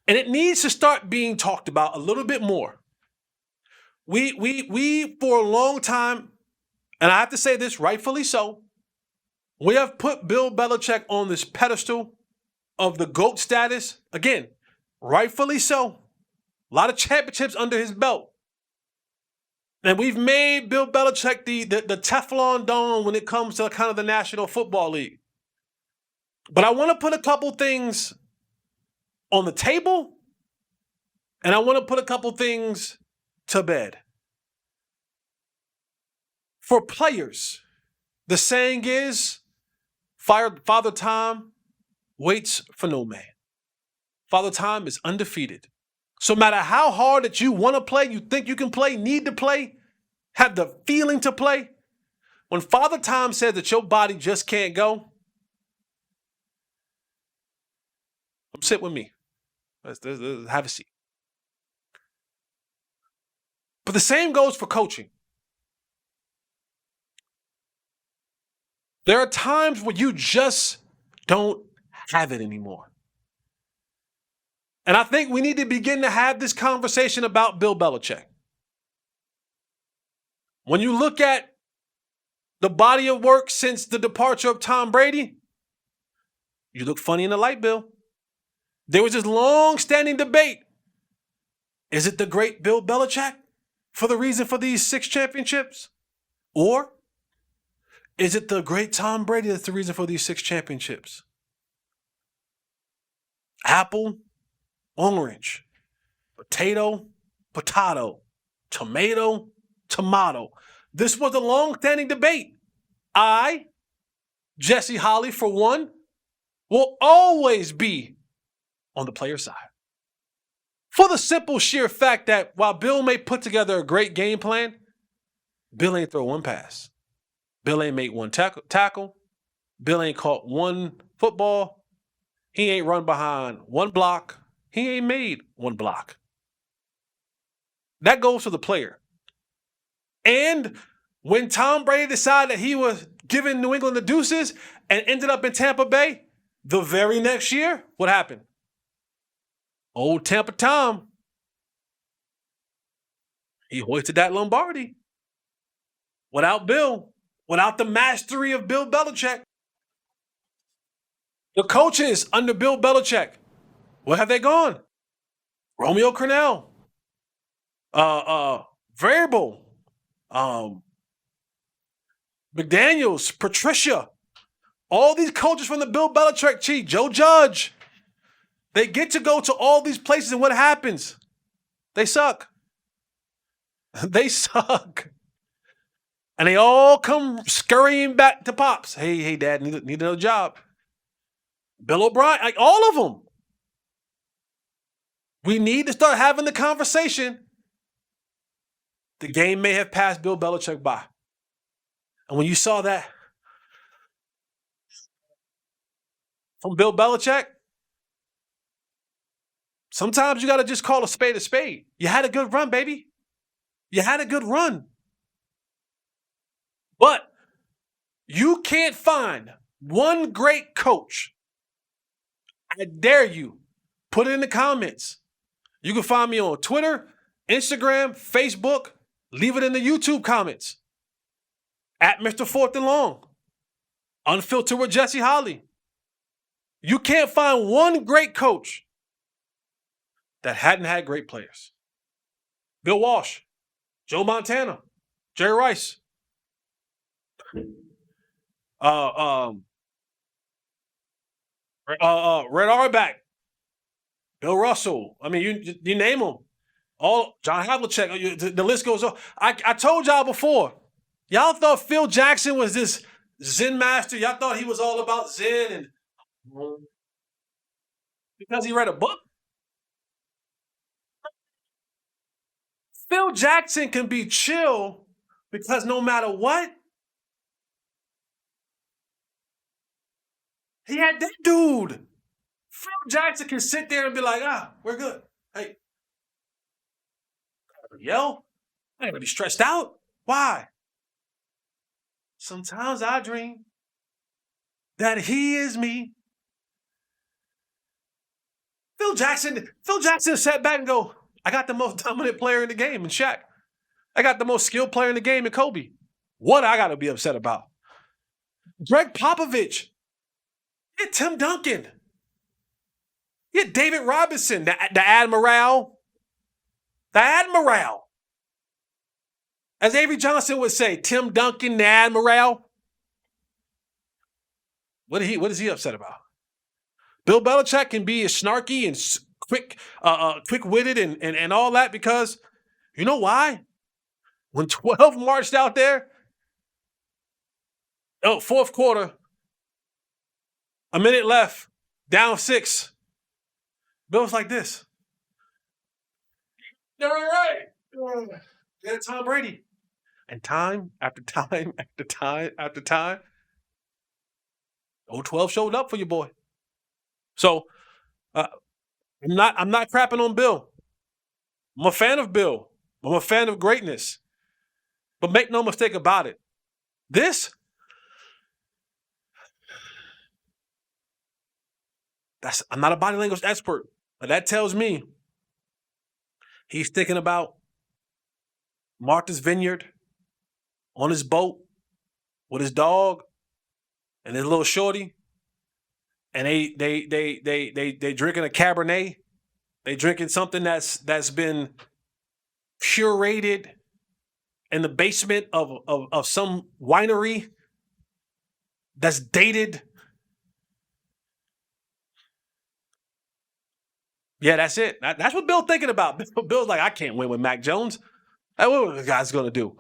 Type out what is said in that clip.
And it needs to start being talked about a little bit more. We for a long time, and I have to say this rightfully so, we have put Bill Belichick on this pedestal of the GOAT status. Again, rightfully so. A lot of championships under his belt. And we've made Bill Belichick the Teflon Don when it comes to kind of the National Football League. But I want to put a couple things on the table, and I want to put a couple things to bed. For players, the saying is, Father Time waits for no man. Father Time is undefeated. So no matter how hard that you want to play, you think you can play, need to play, have the feeling to play, when Father Time says that your body just can't go, sit with me. Let's have a seat. But the same goes for coaching. There are times where you just don't have it anymore. And I think we need to begin to have this conversation about Bill Belichick. When you look at the body of work since the departure of Tom Brady, you look funny in the light, Bill. There was this long-standing debate. Is it the great Bill Belichick for the reason for these 6 championships? Or is it the great Tom Brady that's the reason for these 6 championships? Apple, orange, potato, tomato. This was a long-standing debate. I, Jesse Holley, for one, will always be on the player side. For the simple sheer fact that while Bill may put together a great game plan, Bill ain't throw one pass. Bill ain't make one tackle. Bill ain't caught one football. He ain't run behind one block. He ain't made one block. That goes to the player. And when Tom Brady decided that he was giving New England the deuces and ended up in Tampa Bay, the very next year, what happened? Old Tampa Tom, he hoisted that Lombardi. Without Bill, without the mastery of Bill Belichick. The coaches under Bill Belichick, where have they gone? Romeo Crennel, Variable, McDaniels, Patricia, all these coaches from the Bill Belichick tree, Joe Judge, they get to go to all these places, and what happens? They suck. They suck. And they all come scurrying back to Pops. Hey, Dad, need another job. Bill O'Brien, like all of them. We need to start having the conversation. The game may have passed Bill Belichick by. And when you saw that from Bill Belichick, sometimes you got to just call a spade a spade. You had a good run, baby. You had a good run. But you can't find one great coach. I dare you. Put it in the comments. You can find me on Twitter, Instagram, Facebook. Leave it in the YouTube comments. At Mr. Fourth and Long. Unfiltered with Jesse Holley. You can't find one great coach that hadn't had great players. Bill Walsh, Joe Montana, Jerry Rice, Red Auerbach, Bill Russell. I mean, you name them. All John Havlicek. The list goes on. I told y'all before. Y'all thought Phil Jackson was this Zen master. Y'all thought he was all about Zen and because he read a book. Phil Jackson can be chill because no matter what, he had that dude. Phil Jackson can sit there and be like, we're good. Hey, yell. I ain't gonna be stressed out. Why? Sometimes I dream that he is me. Phil Jackson sat back and go, I got the most dominant player in the game in Shaq. I got the most skilled player in the game in Kobe. What I got to be upset about? Greg Popovich. Yeah, Tim Duncan. Yeah, David Robinson, the Admiral. The Admiral. As Avery Johnson would say, Tim Duncan, the Admiral. What is he upset about? Bill Belichick can be as snarky and quick-witted and all that because you know why? When 12 marched out there, fourth quarter, a minute left, down 6. Bill's like this. All right. Yeah, Tom Brady. And time after time after time after time, 12 showed up for you, boy. So I'm not crapping on Bill. I'm a fan of Bill. I'm a fan of greatness. But make no mistake about it. I'm not a body language expert, but that tells me he's thinking about Martha's Vineyard on his boat with his dog and his little shorty, and they drinking a Cabernet. They drinking something that's been curated in the basement of some winery that's dated. Yeah, that's it. That's what Bill's thinking about. Bill's like, I can't win with Mac Jones. What are the guys going to do?